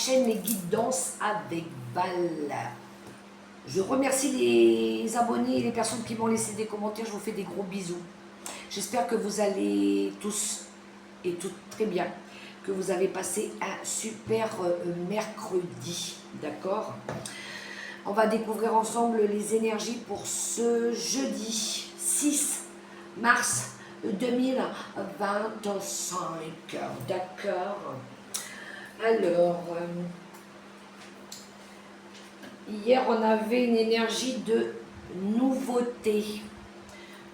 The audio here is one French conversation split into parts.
chaîne Les Guidances avec Val. Je remercie les abonnés et les personnes qui m'ont laissé des commentaires. Je vous fais des gros bisous. J'espère que vous allez tous et toutes très bien. Que vous avez passé un super mercredi. D'accord? On va découvrir ensemble les énergies pour ce jeudi 6 mars 2025. D'accord? Alors, hier on avait une énergie de nouveauté.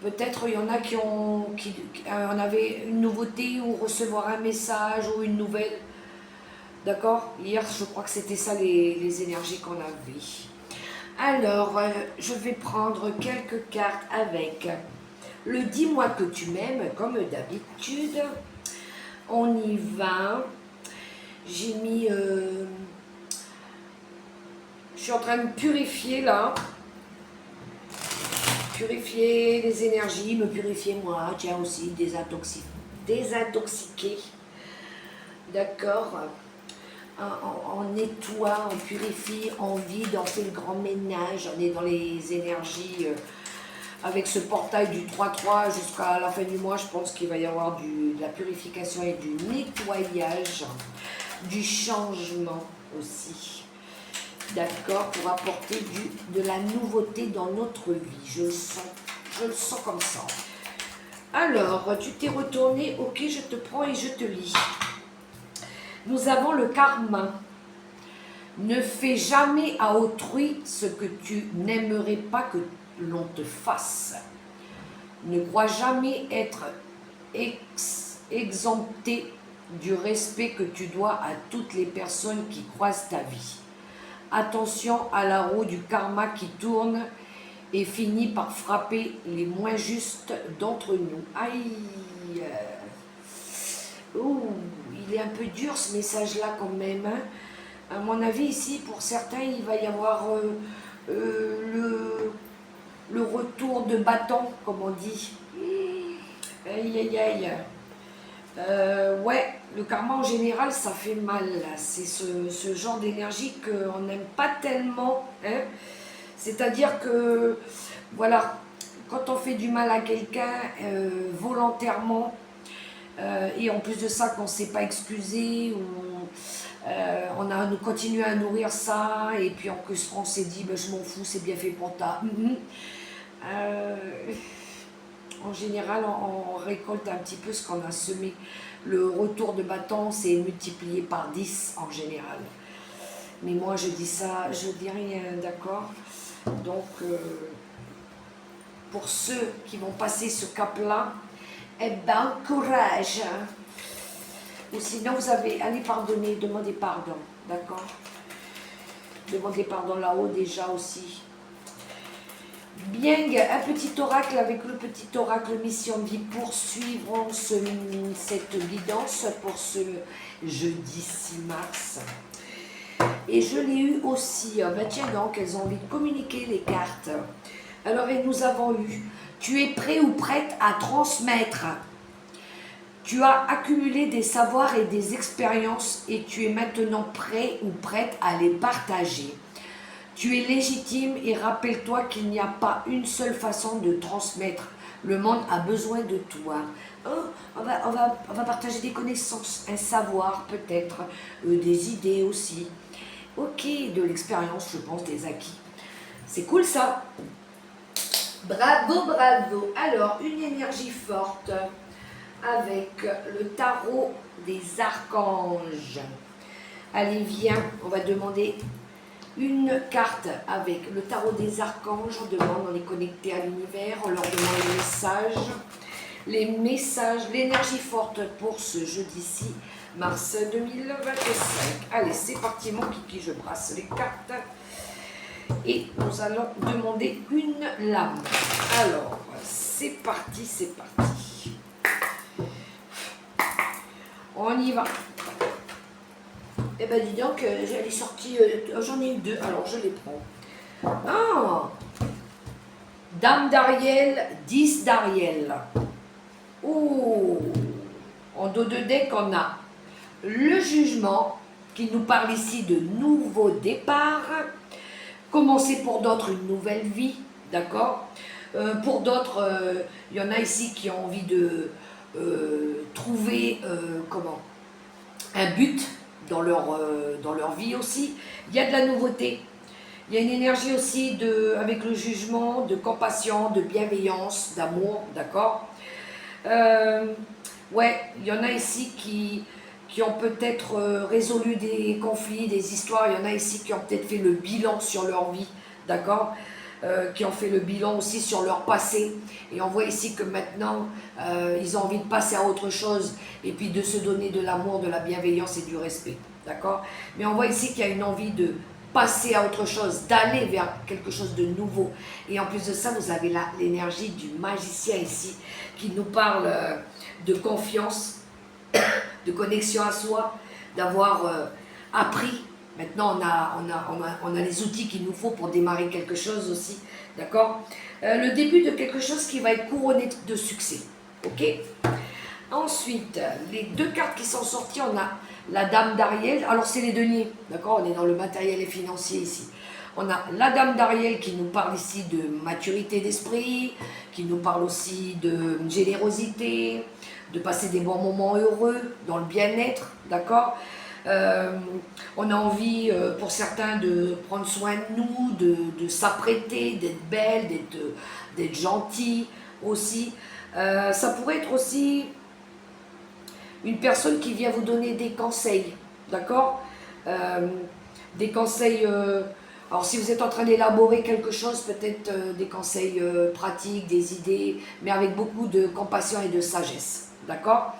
Peut-être il y en a on avait une nouveauté ou recevoir un message ou une nouvelle. D'accord? Hier, je crois que c'était ça les énergies qu'on avait. Alors, je vais prendre quelques cartes avec le dis-moi que tu m'aimes, comme d'habitude. On y va. J'ai mis... je suis en train de purifier là. Purifier les énergies, me purifier moi, tiens aussi, désintoxiquer. D'accord? On nettoie, on purifie, on vide, on fait le grand ménage, on est dans les énergies avec ce portail du 3-3 jusqu'à la fin du mois. Je pense qu'il va y avoir de la purification et du nettoyage, du changement aussi. D'accord, pour apporter de la nouveauté dans notre vie. Je le sens comme ça. Alors, tu t'es retourné, ok, je te prends et je te lis. Nous avons le karma. Ne fais jamais à autrui ce que tu n'aimerais pas que l'on te fasse. Ne crois jamais être exempté du respect que tu dois à toutes les personnes qui croisent ta vie. Attention à la roue du karma qui tourne et finit par frapper les moins justes d'entre nous. Aïe! Ouh, il est un peu dur ce message-là quand même. Hein. À mon avis, ici, pour certains, il va y avoir le retour de bâton, comme on dit. Aïe, aïe, aïe. Ouais, le karma en général, ça fait mal. C'est ce genre d'énergie qu'on n'aime pas tellement. Hein. C'est-à-dire que, voilà, quand on fait du mal à quelqu'un volontairement, et en plus de ça, qu'on ne s'est pas excusé, on a continué à nourrir ça, et puis on s'est dit, ben, je m'en fous, c'est bien fait pour ta. En général, on récolte un petit peu ce qu'on a semé. Le retour de bâton, c'est multiplié par 10 en général. Mais moi, je dis ça, je dis rien, d'accord? Donc, pour ceux qui vont passer ce cap-là, eh ben, courage. Ou sinon, vous allez pardonner, demandez pardon, d'accord? Demandez pardon là-haut déjà aussi. Bien, un petit oracle avec le petit oracle mission de vie. Poursuivrons cette guidance pour ce jeudi 6 mars. Et je l'ai eu aussi. Ben tiens donc, elles ont envie de communiquer les cartes. Alors, et nous avons eu, tu es prêt ou prête à transmettre. Tu as accumulé des savoirs et des expériences et tu es maintenant prêt ou prête à les partager. Tu es légitime et rappelle-toi qu'il n'y a pas une seule façon de transmettre. Le monde a besoin de toi. Oh, on va partager des connaissances, un savoir peut-être, des idées aussi. Ok, de l'expérience, je pense, des acquis. C'est cool ça. Bravo, bravo. Alors, une énergie forte avec le tarot des archanges. Allez, viens, on va demander une carte avec le tarot des archanges. On demande, on est connecté à l'univers, on leur demande les messages, l'énergie forte pour ce jeudi-ci, mars 2025. Allez, c'est parti mon kiki, je brasse les cartes. Et nous allons demander une lame. Alors, c'est parti, c'est parti. On y va. Eh ben dis donc, elle est sortie, j'en ai eu deux, alors je les prends. Ah, Dame d'Ariel, 10 d'Ariel. Oh, en dos de deck, on a le jugement, qui nous parle ici de nouveau départ. Commencer pour d'autres une nouvelle vie, d'accord. Pour d'autres, il y en a ici qui ont envie de trouver un but dans leur vie aussi. Il y a de la nouveauté. Il y a une énergie aussi avec le jugement, de compassion, de bienveillance, d'amour, d'accord. Ouais, il y en a ici qui ont peut-être résolu des conflits, des histoires. Il y en a ici qui ont peut-être fait le bilan sur leur vie, d'accord, qui ont fait le bilan aussi sur leur passé. Et on voit ici que maintenant, ils ont envie de passer à autre chose et puis de se donner de l'amour, de la bienveillance et du respect, d'accord. Mais on voit ici qu'il y a une envie de passer à autre chose, d'aller vers quelque chose de nouveau. Et en plus de ça, vous avez l'énergie du magicien ici qui nous parle de confiance, de connexion à soi, d'avoir appris. Maintenant, on a les outils qu'il nous faut pour démarrer quelque chose aussi, d'accord. Le début de quelque chose qui va être couronné de succès, ok. Ensuite, les deux cartes qui sont sorties, on a la Dame d'Ariel. Alors, c'est les deniers, d'accord. On est dans le matériel et financier ici. On a la Dame d'Ariel qui nous parle ici de maturité d'esprit, qui nous parle aussi de générosité, de passer des bons moments heureux, dans le bien-être, d'accord. On a envie, pour certains, de prendre soin de nous, de s'apprêter, d'être belle, d'être gentil aussi. Ça pourrait être aussi une personne qui vient vous donner des conseils, d'accord, des conseils, alors si vous êtes en train d'élaborer quelque chose, peut-être des conseils pratiques, des idées, mais avec beaucoup de compassion et de sagesse, d'accord.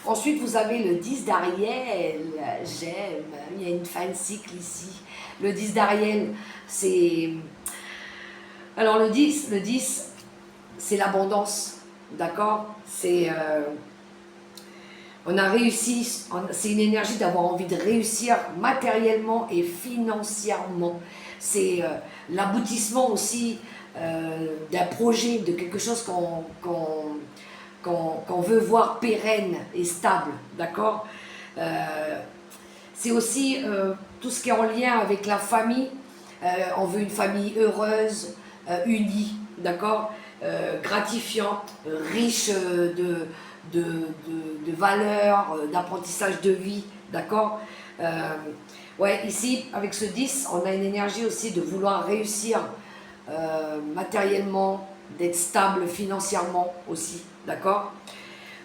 Ensuite, vous avez le 10 d'Ariel, j'aime, il y a une fin de cycle ici. Le 10 d'Ariel, c'est... Alors le 10, c'est l'abondance, d'accord. C'est... on a réussi, c'est une énergie d'avoir envie de réussir matériellement et financièrement. C'est l'aboutissement aussi d'un projet, de quelque chose qu'on veut voir pérenne et stable, d'accord. C'est aussi tout ce qui est en lien avec la famille. On veut une famille heureuse, unie, d'accord, gratifiante, riche de valeurs, d'apprentissage de vie, d'accord. Ouais, ici, avec ce 10, on a une énergie aussi de vouloir réussir matériellement, d'être stable financièrement aussi, d'accord.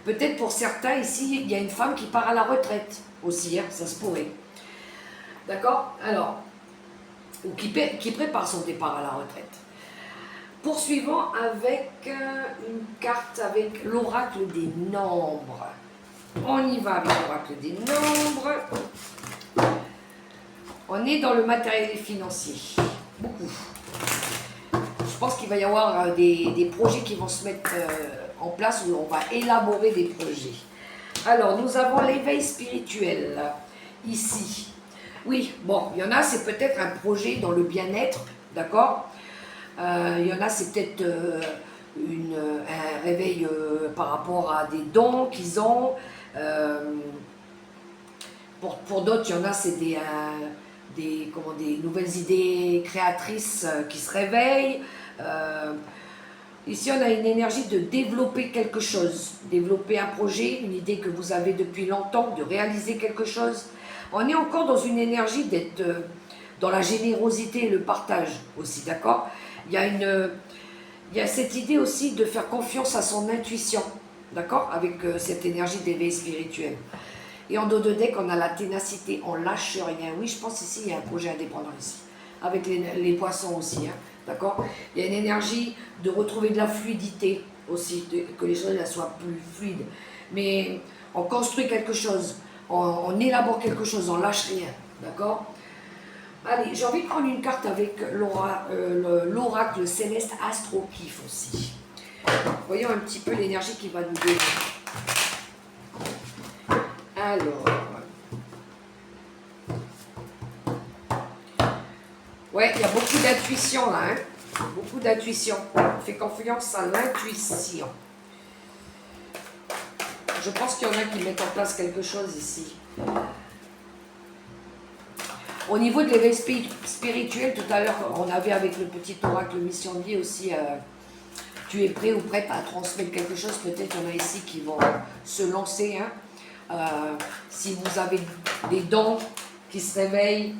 Peut-être pour certains ici, il y a une femme qui part à la retraite aussi, hein, ça se pourrait. D'accord. Alors, ou qui prépare son départ à la retraite. Poursuivons avec une carte avec l'oracle des nombres. On y va avec l'oracle des nombres. On est dans le matériel financier. Beaucoup. Je pense qu'il va y avoir des projets qui vont se mettre en place où on va élaborer des projets. Alors, nous avons l'éveil spirituel ici. Oui, bon, il y en a, c'est peut-être un projet dans le bien-être, d'accord. Il y en a, c'est peut-être un réveil par rapport à des dons qu'ils ont. Pour d'autres, il y en a, c'est des nouvelles idées créatrices qui se réveillent. Ici, on a une énergie de développer quelque chose, développer un projet, une idée que vous avez depuis longtemps, de réaliser quelque chose. On est encore dans une énergie d'être dans la générosité et le partage aussi, d'accord. Il y a cette idée aussi de faire confiance à son intuition, d'accord, avec cette énergie d'éveil spirituel. Et en dos de deck, on a la ténacité, on lâche rien. Oui, je pense ici, il y a un projet indépendant ici, avec les poissons aussi, hein, d'accord. Il y a une énergie de retrouver de la fluidité aussi, que les choses soient plus fluides. Mais on construit quelque chose, on élabore quelque chose, on lâche rien, d'accord. Allez, j'ai envie de prendre une carte avec l'oracle céleste Astro-Kiff aussi. Voyons un petit peu l'énergie qui va nous donner. Alors, ouais, il y a beaucoup d'intuition là, hein. Beaucoup d'intuition. On fait confiance à l'intuition. Je pense qu'il y en a qui mettent en place quelque chose ici. Au niveau de l'éveil spirituel, tout à l'heure, on avait avec le petit oracle Mission de vie aussi, tu es prêt ou prête à transmettre quelque chose. Peut-être il y en a ici qui vont se lancer. Hein. Si vous avez des dons qui se réveillent,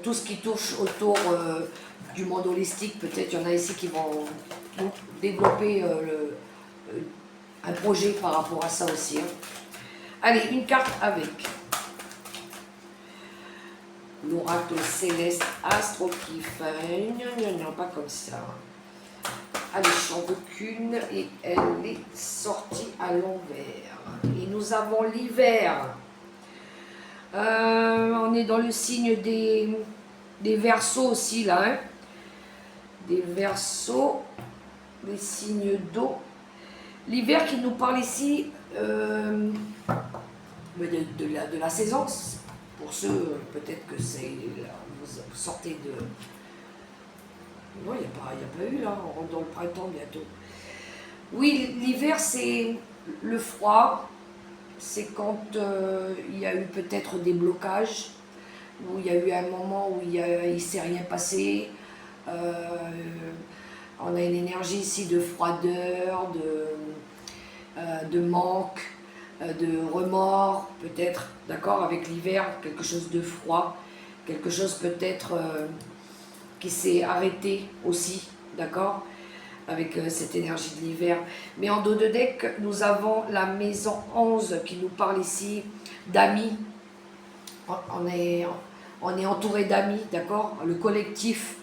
tout ce qui touche autour du monde holistique, peut-être il y en a ici qui vont développer un projet par rapport à ça aussi. Hein. Allez, une carte avec l'oracle céleste astro qui fait... Non, pas comme ça. Allez, j'en veux qu'une et elle est sortie à l'envers. Et nous avons l'hiver. On est dans le signe des Verseaux aussi là. Hein. Des Verseaux, des signes d'eau. L'hiver qui nous parle ici de la saison. Pour ceux, peut-être que c'est... Vous sortez de... Non, il n'y a pas eu là, on rentre dans le printemps bientôt. Oui, l'hiver c'est le froid, c'est quand il y a eu peut-être des blocages, où il y a eu un moment où il ne s'est rien passé. On a une énergie ici de froideur, de manque, de remords, peut-être, d'accord, avec l'hiver, quelque chose de froid, quelque chose peut-être qui s'est arrêté aussi, d'accord, avec cette énergie de l'hiver. Mais en dos de deck, nous avons la maison 11 qui nous parle ici d'amis. On est entouré d'amis, d'accord, le collectif,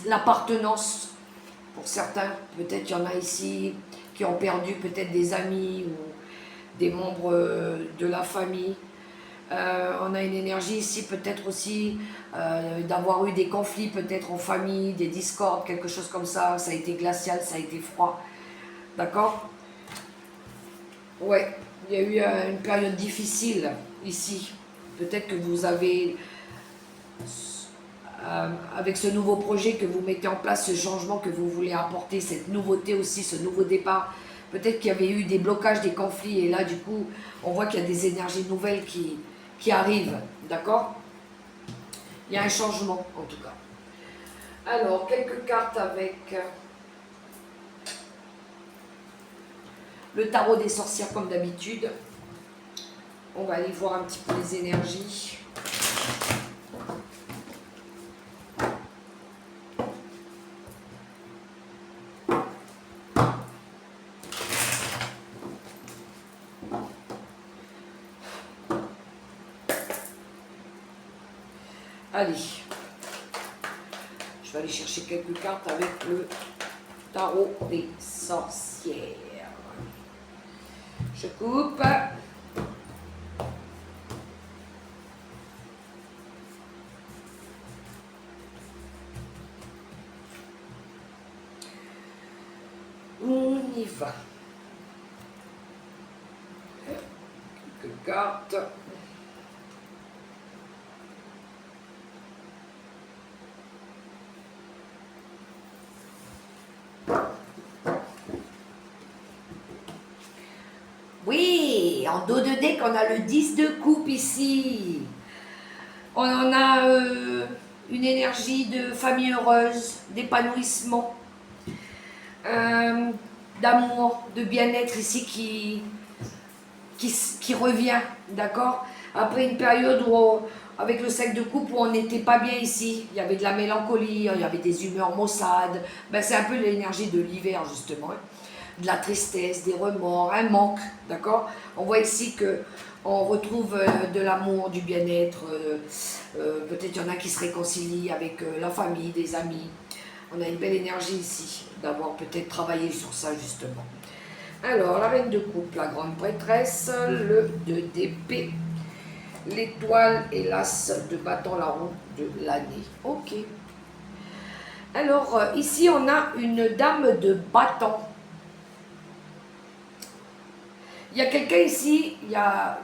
l'appartenance. Pour certains, peut-être il y en a ici qui ont perdu peut-être des amis ou des membres de la famille. On a une énergie ici peut-être aussi d'avoir eu des conflits peut-être en famille, des discordes, quelque chose comme ça. Ça a été glacial, ça a été froid. D'accord? Ouais, il y a eu une période difficile ici. Peut-être que vous avez... avec ce nouveau projet que vous mettez en place, ce changement que vous voulez apporter, cette nouveauté aussi, ce nouveau départ, peut-être qu'il y avait eu des blocages, des conflits, et là du coup, on voit qu'il y a des énergies nouvelles qui arrivent, d'accord? Il y a un changement en tout cas. Alors, quelques cartes avec le tarot des sorcières comme d'habitude. On va aller voir un petit peu les énergies. Allez, je vais aller chercher quelques cartes avec le tarot des sorcières. Je coupe. On y va. Quelques cartes. Oui, en dos de deck, on a le 10 de coupe ici. On en a une énergie de famille heureuse, d'épanouissement, d'amour, de bien-être ici qui revient, d'accord? Après une période où, avec le 5 de coupe, où on n'était pas bien ici, il y avait de la mélancolie, il y avait des humeurs maussades, ben, c'est un peu l'énergie de l'hiver justement. Hein. De la tristesse, des remords, un manque, d'accord? On voit ici que on retrouve de l'amour, du bien-être, peut-être il y en a qui se réconcilient avec la famille, des amis. On a une belle énergie ici, d'avoir peut-être travaillé sur ça justement. Alors, la reine de coupe, la grande prêtresse, le 2 d'épée, l'étoile et l'as de bâton, la roue de l'année. Ok. Alors, ici on a une dame de bâton. Il y a quelqu'un ici, il y a...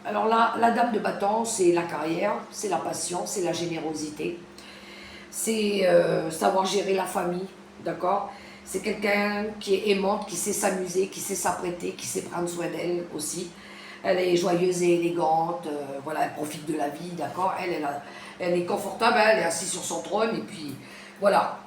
Alors là, la dame de bâton, c'est la carrière, c'est la passion, c'est la générosité. C'est savoir gérer la famille, d'accord? C'est quelqu'un qui est aimante, qui sait s'amuser, qui sait s'apprêter, qui sait prendre soin d'elle aussi. Elle est joyeuse et élégante, voilà, elle profite de la vie, d'accord. Elle est confortable, elle est assise sur son trône et puis voilà,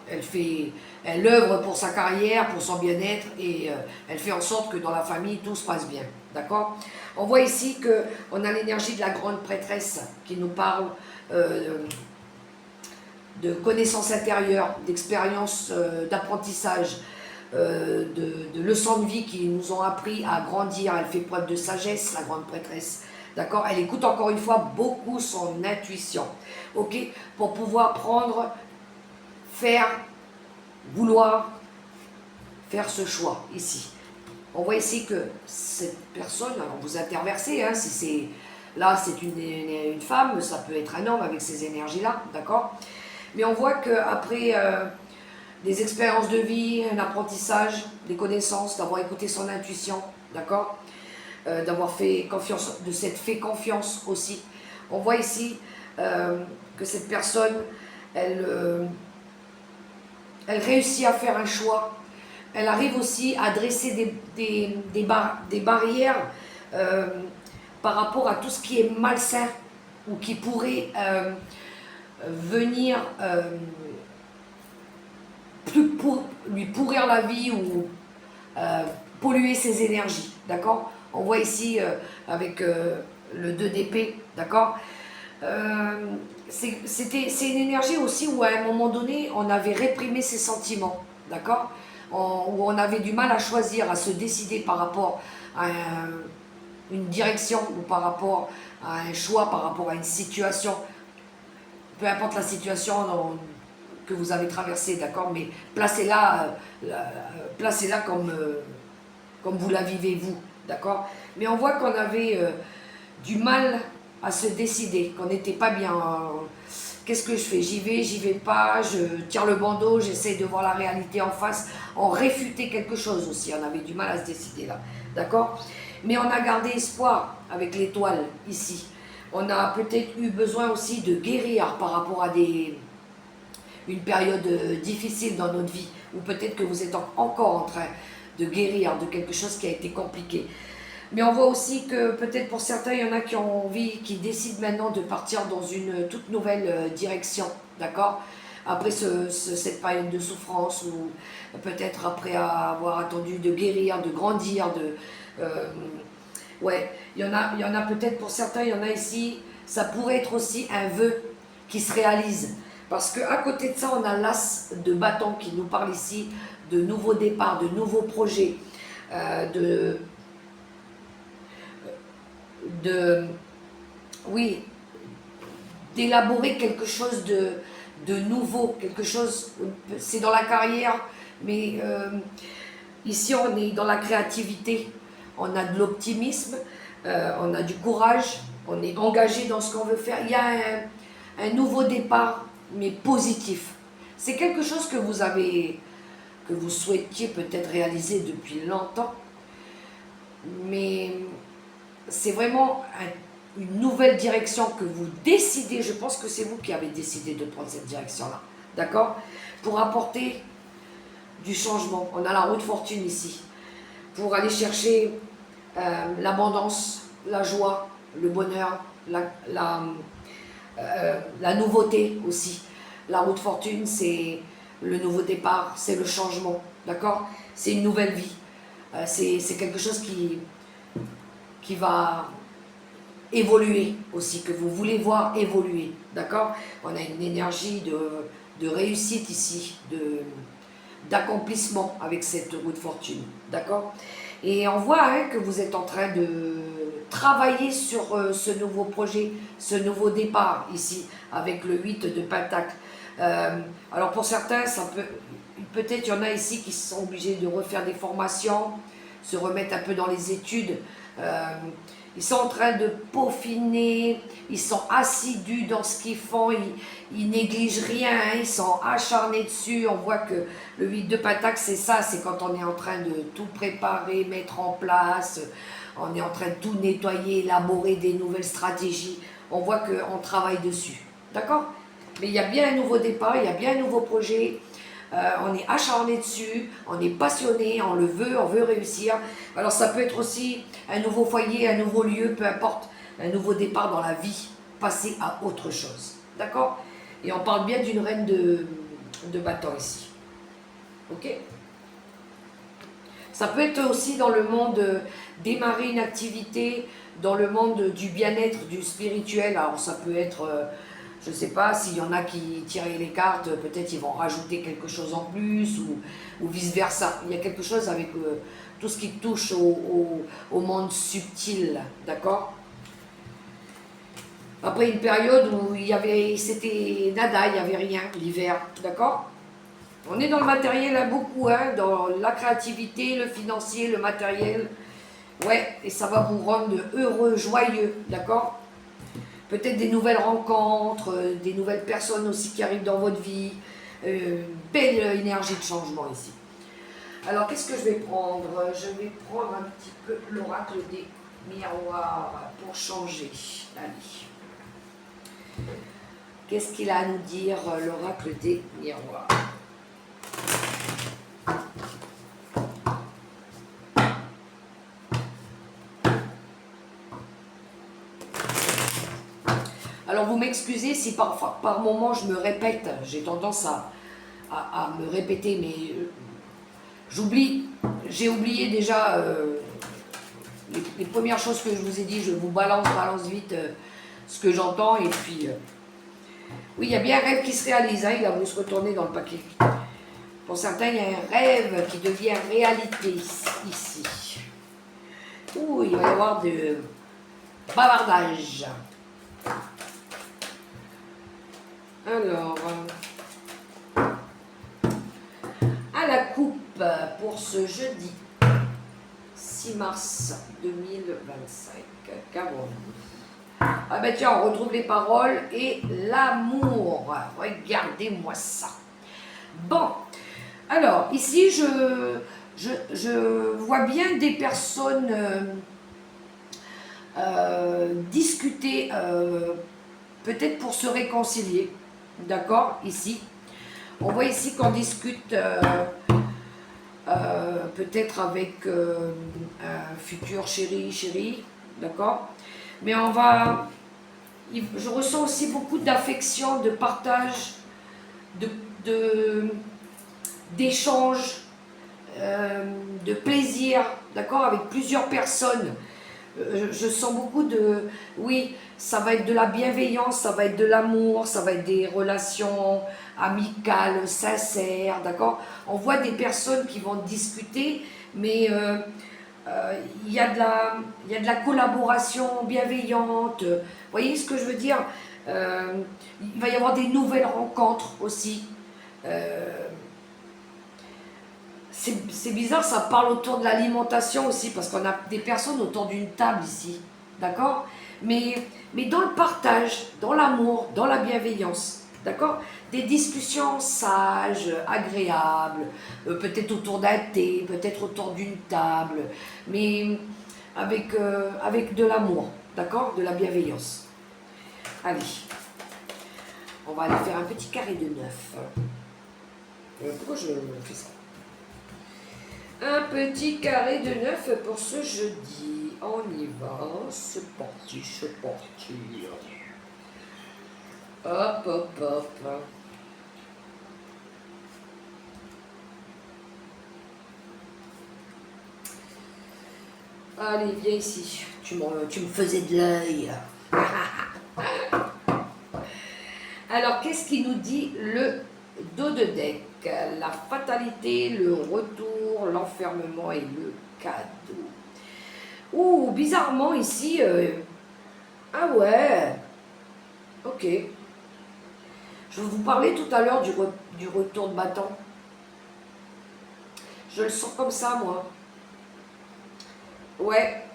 elle œuvre pour sa carrière, pour son bien-être et elle fait en sorte que dans la famille tout se passe bien, d'accord. On voit ici qu'on a l'énergie de la grande prêtresse qui nous parle de connaissances intérieures, d'expériences, d'apprentissage, de leçons de vie qui nous ont appris à grandir. Elle fait preuve de sagesse, la grande prêtresse. D'accord. Elle écoute encore une fois beaucoup son intuition. Ok. Pour pouvoir prendre, faire, vouloir faire ce choix ici. On voit ici que cette personne, alors vous interversez, hein, si c'est là c'est une femme, ça peut être un homme avec ces énergies-là, d'accord. Mais on voit qu'après des expériences de vie, un apprentissage, des connaissances, d'avoir écouté son intuition, d'accord, d'avoir fait confiance, de s'être fait confiance aussi. On voit ici que cette personne, elle réussit à faire un choix. Elle arrive aussi à dresser des barrières par rapport à tout ce qui est malsain ou qui pourrait venir pour lui pourrir la vie ou polluer ses énergies, d'accord. On voit ici avec le 2 d'épée, d'accord. C'est une énergie aussi où à un moment donné on avait réprimé ses sentiments, d'accord, où on avait du mal à choisir, à se décider par rapport à une direction ou par rapport à un choix, par rapport à une situation, peu importe la situation que vous avez traversée, d'accord, mais placez-la comme vous la vivez vous, d'accord. Mais on voit qu'on avait du mal à se décider, qu'on n'était pas bien. Qu'est-ce que je fais? J'y vais pas, je tire le bandeau, j'essaie de voir la réalité en face. On réfutait quelque chose aussi, on avait du mal à se décider là, d'accord. Mais on a gardé espoir avec l'étoile ici. On a peut-être eu besoin aussi de guérir par rapport à une période difficile dans notre vie, ou peut-être que vous êtes encore en train de guérir de quelque chose qui a été compliqué. Mais on voit aussi que peut-être pour certains, il y en a qui ont envie, qui décident maintenant de partir dans une toute nouvelle direction, d'accord. Après cette période de souffrance, ou peut-être après avoir attendu de guérir, de grandir, ouais, il y en a peut-être pour certains, il y en a ici, ça pourrait être aussi un vœu qui se réalise. Parce qu'à côté de ça, on a l'as de bâton qui nous parle ici de nouveaux départs, de nouveaux projets, oui, d'élaborer quelque chose de nouveau, quelque chose, c'est dans la carrière, mais ici on est dans la créativité, on a de l'optimisme, on a du courage, on est engagé dans ce qu'on veut faire. Il y a un nouveau départ, mais positif. C'est quelque chose que vous souhaitiez peut-être réaliser depuis longtemps, mais c'est vraiment une nouvelle direction que vous décidez. Je pense que c'est vous qui avez décidé de prendre cette direction-là, d'accord, pour apporter du changement. On a la roue de fortune ici, pour aller chercher l'abondance, la joie, le bonheur, la nouveauté aussi. La roue de fortune, c'est le nouveau départ, c'est le changement, d'accord. C'est une nouvelle vie. C'est quelque chose qui va évoluer aussi, que vous voulez voir évoluer, d'accord. On a une énergie de réussite ici, d'accomplissement avec cette roue de fortune, d'accord. Et on voit que vous êtes en train de travailler sur ce nouveau projet, ce nouveau départ ici, avec le 8 de Pentacle. Alors pour certains, peut-être il y en a ici qui sont obligés de refaire des formations, se remettre un peu dans les études. Ils sont en train de peaufiner, ils sont assidus dans ce qu'ils font, ils négligent rien, hein, ils sont acharnés dessus. On voit que le 8 de Pentacle, c'est ça, c'est quand on est en train de tout préparer, mettre en place, on est en train de tout nettoyer, élaborer des nouvelles stratégies. On voit qu'on travaille dessus, d'accord. Mais il y a bien un nouveau départ, il y a bien un nouveau projet. on est acharné dessus, on est passionné, on veut réussir. Alors ça peut être aussi un nouveau foyer, un nouveau lieu, peu importe, un nouveau départ dans la vie, passer à autre chose. D'accord? Et on parle bien d'une reine de bâton ici. Ok? Ça peut être aussi dans le monde, démarrer une activité, dans le monde du bien-être, du spirituel. Alors ça peut être, je ne sais pas, s'il y en a qui tiraient les cartes, peut-être ils vont rajouter quelque chose en plus, ou vice-versa. Il y a quelque chose avec tout ce qui touche au monde subtil, d'accord? Après une période où c'était nada, il n'y avait rien, l'hiver, d'accord? On est dans le matériel hein, beaucoup, hein, dans la créativité, le financier, le matériel. Ouais, et ça va vous rendre heureux, joyeux, d'accord? Peut-être des nouvelles rencontres, des nouvelles personnes aussi qui arrivent dans votre vie. Belle énergie de changement ici. Alors, qu'est-ce que je vais prendre? Je vais prendre un petit peu l'oracle des miroirs pour changer. Allez. Qu'est-ce qu'il a à nous dire, l'oracle des miroirs? Alors vous m'excusez si par moment je me répète, j'ai tendance à me répéter, mais j'ai oublié déjà les premières choses que je vous ai dit, je vous balance vite ce que j'entends, et puis oui, il y a bien un rêve qui se réalise, hein, il a voulu se retourner dans le paquet. Pour certains, il y a un rêve qui devient réalité ici. Ouh, il va y avoir de bavardage. Alors, à la coupe pour ce jeudi 6 mars 2025, qu'avons-nous? Ah ben tiens, on retrouve les paroles et l'amour. Regardez-moi ça. Bon, alors ici je vois bien des personnes discuter, peut-être pour se réconcilier. D'accord, ici. On voit ici qu'on discute peut-être avec un futur chéri, d'accord. Mais je ressens aussi beaucoup d'affection, de partage, d'échange, de plaisir, d'accord, avec plusieurs personnes. Je sens beaucoup oui, ça va être de la bienveillance, ça va être de l'amour, ça va être des relations amicales, sincères, d'accord. On voit des personnes qui vont discuter, mais il y a de la collaboration bienveillante. Vous voyez ce que je veux dire? Il va y avoir des nouvelles rencontres aussi. C'est bizarre, ça parle autour de l'alimentation aussi, parce qu'on a des personnes autour d'une table ici, d'accord, mais dans le partage, dans l'amour, dans la bienveillance, d'accord. Des discussions sages, agréables, peut-être autour d'un thé, peut-être autour d'une table, mais avec de l'amour, d'accord, de la bienveillance. Allez, on va aller faire un petit carré de 9. Pourquoi je fais ça? Un petit carré de 9 pour ce jeudi. On y va. C'est parti, c'est parti. Hop, hop, hop. Allez, viens ici. Tu me faisais de l'œil. Alors, qu'est-ce qui nous dit le dos de deck? La fatalité, le retour, l'enfermement et le cadeau. Ouh, bizarrement ici, ah ouais, ok. Je vais vous parler tout à l'heure du retour de bâton. Je le sens comme ça, moi. Ouais.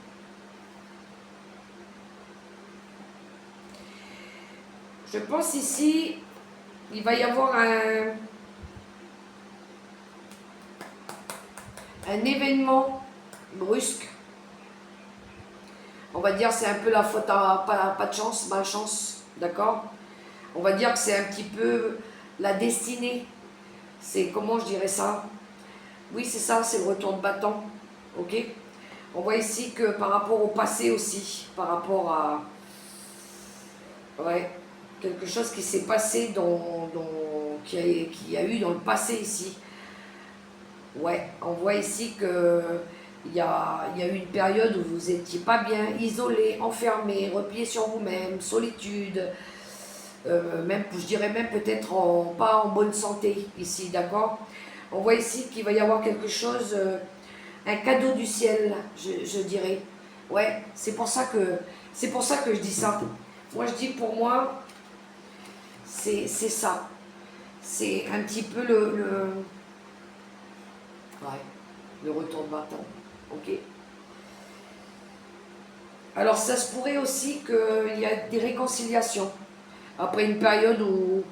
Je pense ici, il va y avoir un événement brusque. On va dire c'est un peu la faute à pas de chance, malchance, d'accord. On va dire que c'est un petit peu la destinée. c'est, comment je dirais ça? Oui, c'est ça, c'est le retour de bâton. Ok? On voit ici que par rapport au passé aussi, par rapport à... Ouais, quelque chose qui s'est passé qui a eu dans le passé ici. Ouais, on voit ici que il y a eu une période où vous n'étiez pas bien, isolé, enfermé, replié sur vous-même, solitude, même, je dirais même peut-être pas en bonne santé ici, d'accord? On voit ici qu'il va y avoir quelque chose, un cadeau du ciel, je dirais. Ouais, c'est pour ça que je dis ça. Moi, je dis pour moi, c'est ça. C'est un petit peu ouais, le retour de bâton. Ok. Alors, ça se pourrait aussi qu'il y a des réconciliations. Après une période où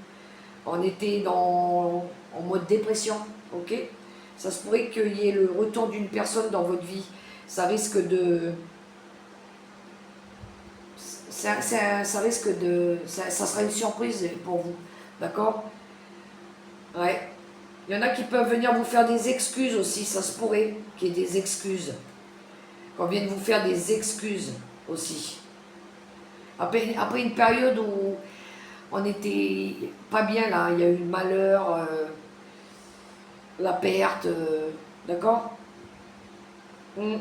on était en mode dépression, ok? Ça se pourrait qu'il y ait le retour d'une personne dans votre vie. Ça risque de... ça risque de... Ça sera une surprise pour vous, d'accord? Ouais. Il y en a qui peuvent venir vous faire des excuses aussi, ça se pourrait qu'il y ait des excuses. Qu'on vienne vous faire des excuses aussi. Après une période où on n'était pas bien là, il y a eu le malheur, la perte, d'accord? Ouais,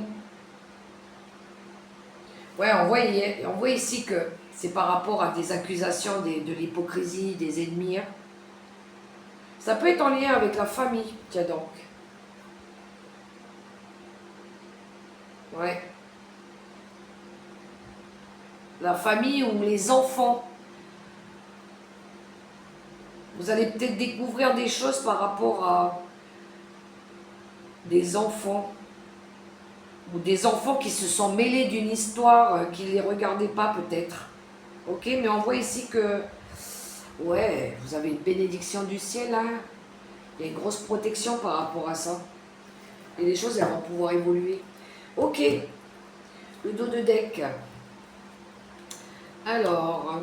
on voit ici que c'est par rapport à des accusations, de l'hypocrisie, des ennemis. Hein. Ça peut être en lien avec la famille, tiens donc. Ouais. La famille ou les enfants. Vous allez peut-être découvrir des choses par rapport à des enfants. Ou des enfants qui se sont mêlés d'une histoire qui ne les regardait pas peut-être. Ok, mais on voit ici que, ouais, vous avez une bénédiction du ciel, hein. Il y a une grosse protection par rapport à ça. Et les choses, elles vont pouvoir évoluer. Ok, le dos de deck. Alors,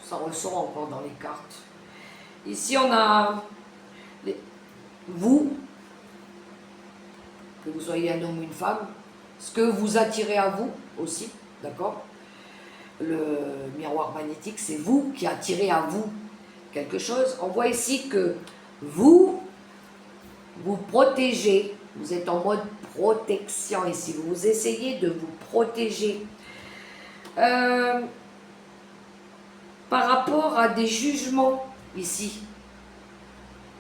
ça ressort encore dans les cartes. Ici, on a vous, que vous soyez un homme ou une femme, ce que vous attirez à vous aussi, d'accord? Le miroir magnétique, c'est vous qui attirez à vous quelque chose. On voit ici que vous protégez, vous êtes en mode protection ici, vous essayez de vous protéger. Par rapport à des jugements ici,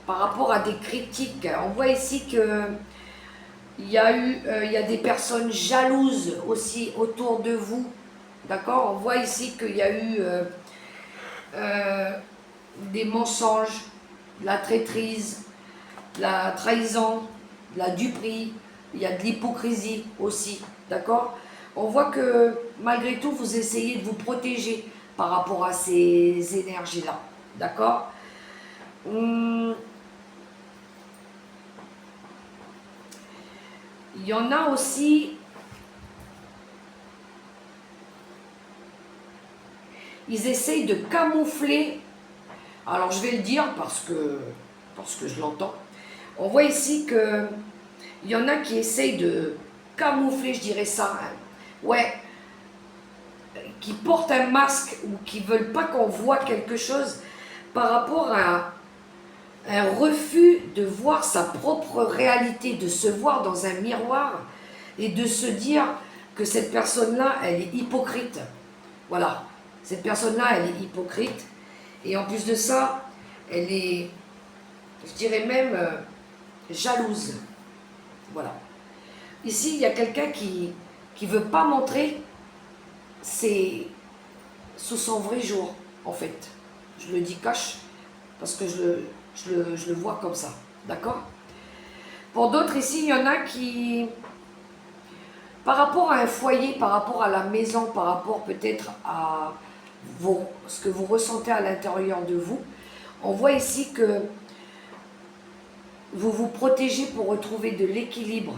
par rapport à des critiques, on voit ici que il y a des personnes jalouses aussi autour de vous, d'accord? On voit ici qu'il y a eu des mensonges, de la traîtrise, de la trahison, de la duperie, il y a de l'hypocrisie aussi, d'accord? On voit que malgré tout, vous essayez de vous protéger par rapport à ces énergies-là, d'accord? Il y en a aussi, ils essayent de camoufler, alors je vais le dire parce que je l'entends, on voit ici que il y en a qui essayent de camoufler, je dirais ça, hein. Ouais, qui portent un masque ou qui veulent pas qu'on voit quelque chose par rapport à un refus de voir sa propre réalité, de se voir dans un miroir et de se dire que cette personne-là, elle est hypocrite. Voilà, cette personne-là, elle est hypocrite. Et en plus de ça, elle est, je dirais même, jalouse. Voilà. Ici, il y a quelqu'un qui ne veut pas montrer sous son vrai jour, en fait. Je le dis cash, parce que je le vois comme ça. D'accord? Pour d'autres ici, il y en a qui, par rapport à un foyer, par rapport à la maison, par rapport peut-être à ce que vous ressentez à l'intérieur de vous, On voit ici que vous vous protégez pour retrouver de l'équilibre,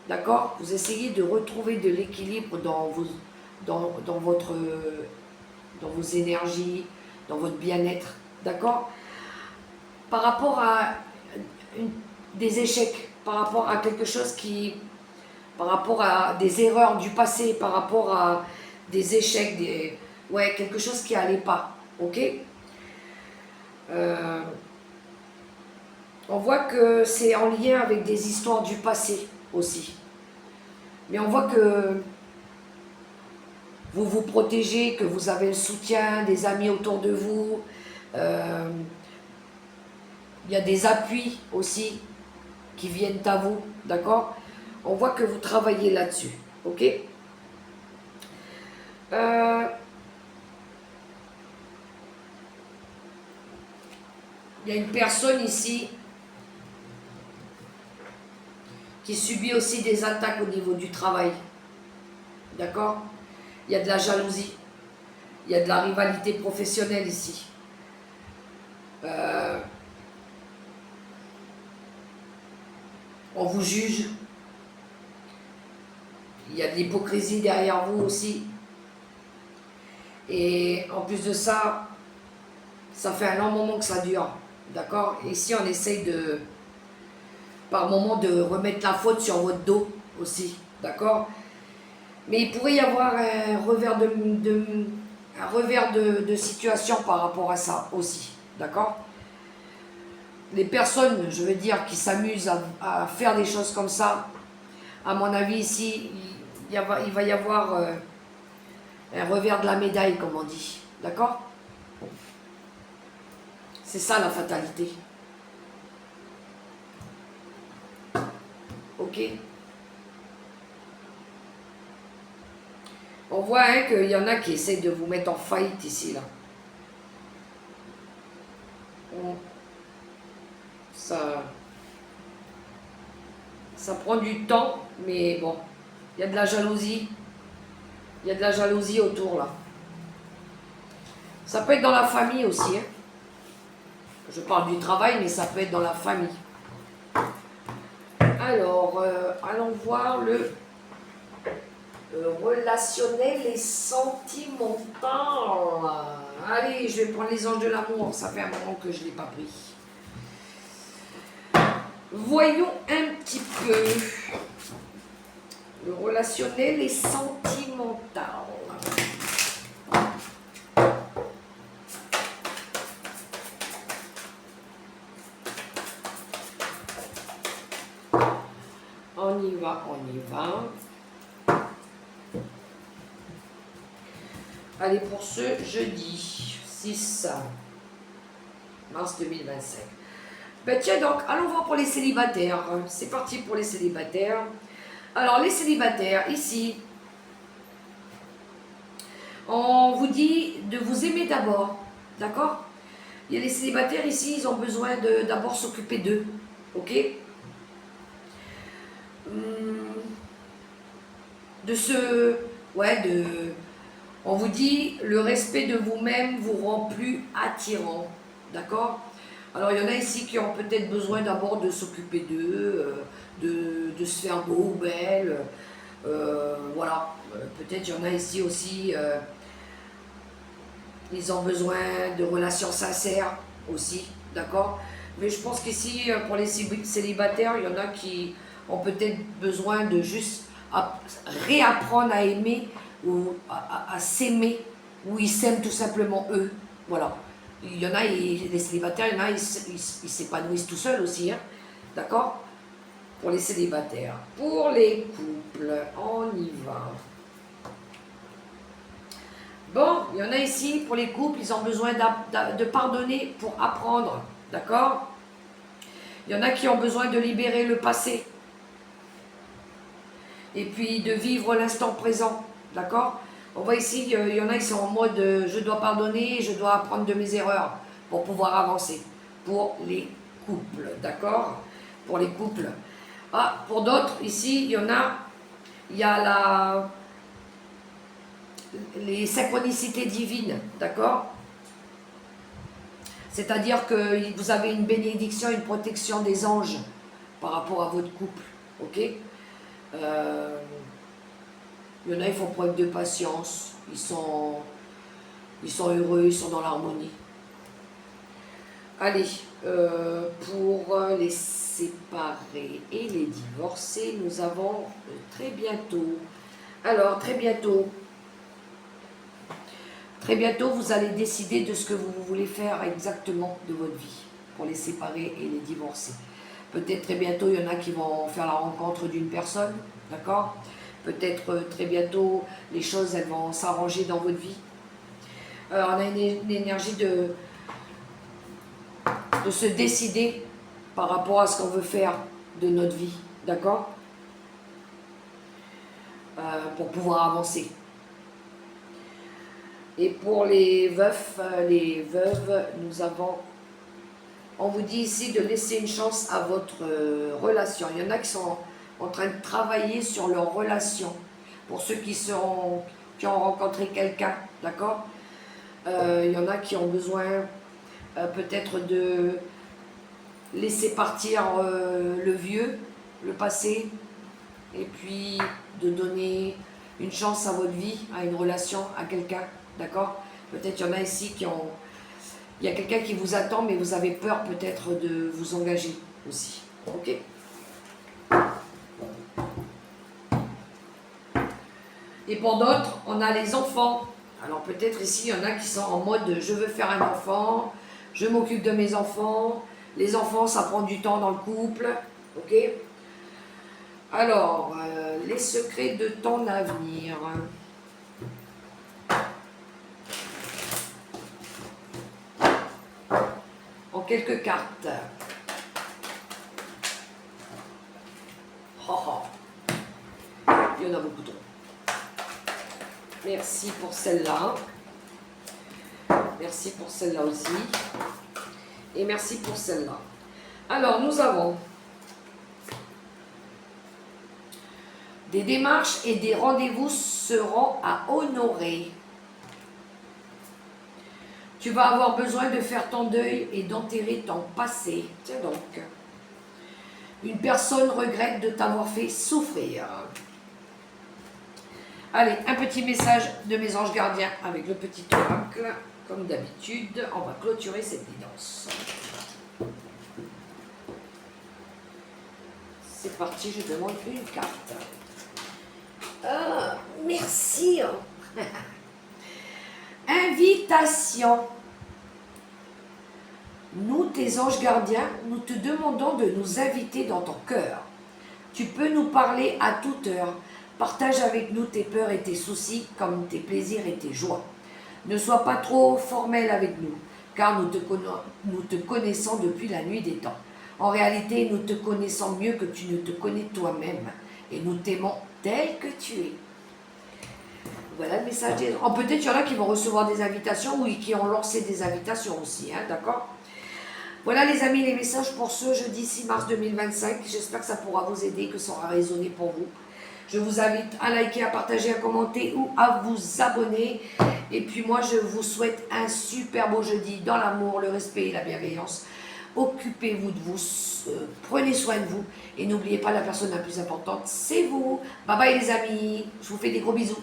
d'accord? Vous essayez de retrouver de l'équilibre dans vos énergies, dans votre bien-être, d'accord? Par rapport à des échecs, par rapport à quelque chose par rapport à des erreurs du passé, par rapport à des échecs, quelque chose qui n'allait pas, ok? On voit que c'est en lien avec des histoires du passé aussi. Mais on voit que vous vous protégez, que vous avez le soutien des amis autour de vous. Il y a des appuis aussi qui viennent à vous, d'accord? On voit que vous travaillez là-dessus, ok? Il y a une personne ici qui subit aussi des attaques au niveau du travail, d'accord? Il y a de la jalousie, il y a de la rivalité professionnelle ici. On vous juge. Il y a de l'hypocrisie derrière vous aussi. Et en plus de ça, ça fait un long moment que ça dure. D'accord? Et ici, on essaye par moment, de remettre la faute sur votre dos aussi. D'accord? Mais il pourrait y avoir un revers de situation par rapport à ça aussi. D'accord? Les personnes, je veux dire, qui s'amusent à faire des choses comme ça, à mon avis, ici, il va y avoir un revers de la médaille, comme on dit. D'accord? C'est ça la fatalité. Ok? On voit hein, qu'il y en a qui essaient de vous mettre en faillite ici, là. Ça prend du temps, mais bon, il y a de la jalousie. Il y a de la jalousie autour, là. Ça peut être dans la famille aussi. Hein. Je parle du travail, mais ça peut être dans la famille. Alors, allons voir le relationnel et sentimental. Allez, je vais prendre les anges de l'amour. Ça fait un moment que je ne l'ai pas pris. Voyons un petit peu le relationnel et sentimental. On y va, on y va. Allez, pour ce jeudi 6 mars 2025. Ben tiens donc, allons voir pour les célibataires. C'est parti pour les célibataires. Alors, les célibataires, ici, on vous dit de vous aimer d'abord. D'accord? Il y a les célibataires ici, ils ont besoin d'abord s'occuper d'eux. Ok? On vous dit, le respect de vous-même vous rend plus attirant. D'accord? Alors, il y en a ici qui ont peut-être besoin d'abord de s'occuper d'eux, de se faire beau ou belle. Voilà. Peut-être il y en a ici aussi, ils ont besoin de relations sincères aussi. D'accord? Mais je pense qu'ici, pour les célibataires, il y en a qui ont peut-être besoin de juste réapprendre à aimer ou à s'aimer, ou ils s'aiment tout simplement eux. Voilà. Il y en a, les célibataires, il y en a, ils s'épanouissent tout seuls aussi. Hein. D'accord? Pour les célibataires. Pour les couples, on y va. Bon, il y en a ici, pour les couples, ils ont besoin de pardonner pour apprendre. D'accord? Il y en a qui ont besoin de libérer le passé. Et puis de vivre l'instant présent. D'accord? On voit ici, il y en a qui sont en mode je dois pardonner, je dois apprendre de mes erreurs pour pouvoir avancer. Pour les couples. D'accord? Pour les couples. Ah, pour d'autres, ici, il y a les synchronicités divines. D'accord? C'est-à-dire que vous avez une bénédiction, une protection des anges par rapport à votre couple. Ok? Il y en a, ils font preuve de patience. Ils sont heureux, ils sont dans l'harmonie. Allez, pour les séparés et les divorcés, nous avons très bientôt. Alors, très bientôt, vous allez décider de ce que vous voulez faire exactement de votre vie pour les séparés et les divorcés. Peut-être très bientôt, il y en a qui vont faire la rencontre d'une personne, d'accord? Peut-être très bientôt, les choses, elles vont s'arranger dans votre vie. On a une énergie de se décider par rapport à ce qu'on veut faire de notre vie, d'accord? Pour pouvoir avancer. Et pour les veufs, les veuves, on vous dit ici de laisser une chance à votre relation. Il y en a qui sont en train de travailler sur leur relation. Pour ceux qui ont rencontré quelqu'un, d'accord? Il y en a qui ont besoin peut-être de laisser partir le vieux, le passé, et puis de donner une chance à votre vie, à une relation, à quelqu'un, d'accord? Peut-être il y en a ici il y a quelqu'un qui vous attend, mais vous avez peur peut-être de vous engager aussi, ok? Et pour d'autres, on a les enfants. Alors peut-être ici, il y en a qui sont en mode « je veux faire un enfant, je m'occupe de mes enfants ». Les enfants, ça prend du temps dans le couple, ok? Alors, les secrets de ton avenir. En quelques cartes. Oh, oh. Il y en a beaucoup trop. Merci pour celle-là. Merci pour celle-là aussi. Et merci pour celle-là. Alors, nous avons des démarches et des rendez-vous seront à honorer. Tu vas avoir besoin de faire ton deuil et d'enterrer ton passé. Tiens donc. Une personne regrette de t'avoir fait souffrir. Allez, un petit message de mes anges gardiens avec le petit oracle. Comme d'habitude, on va clôturer cette guidance. C'est parti, je demande une carte. Ah, merci. Invitation. Nous, tes anges gardiens, nous te demandons de nous inviter dans ton cœur. Tu peux nous parler à toute heure. Partage avec nous tes peurs et tes soucis, comme tes plaisirs et tes joies. Ne sois pas trop formel avec nous, car nous te connaissons depuis la nuit des temps. En réalité, nous te connaissons mieux que tu ne te connais toi-même, et nous t'aimons tel que tu es. Voilà le message des... Oh, peut-être qu'il y en a qui vont recevoir des invitations ou qui ont lancé des invitations aussi, hein, d'accord? Voilà les amis, les messages pour ce jeudi 6 mars 2025. J'espère que ça pourra vous aider, que ça aura résonné pour vous. Je vous invite à liker, à partager, à commenter ou à vous abonner. Et puis moi, je vous souhaite un super beau jeudi dans l'amour, le respect et la bienveillance. Occupez-vous de vous, prenez soin de vous. Et n'oubliez pas, la personne la plus importante, c'est vous. Bye bye les amis, je vous fais des gros bisous.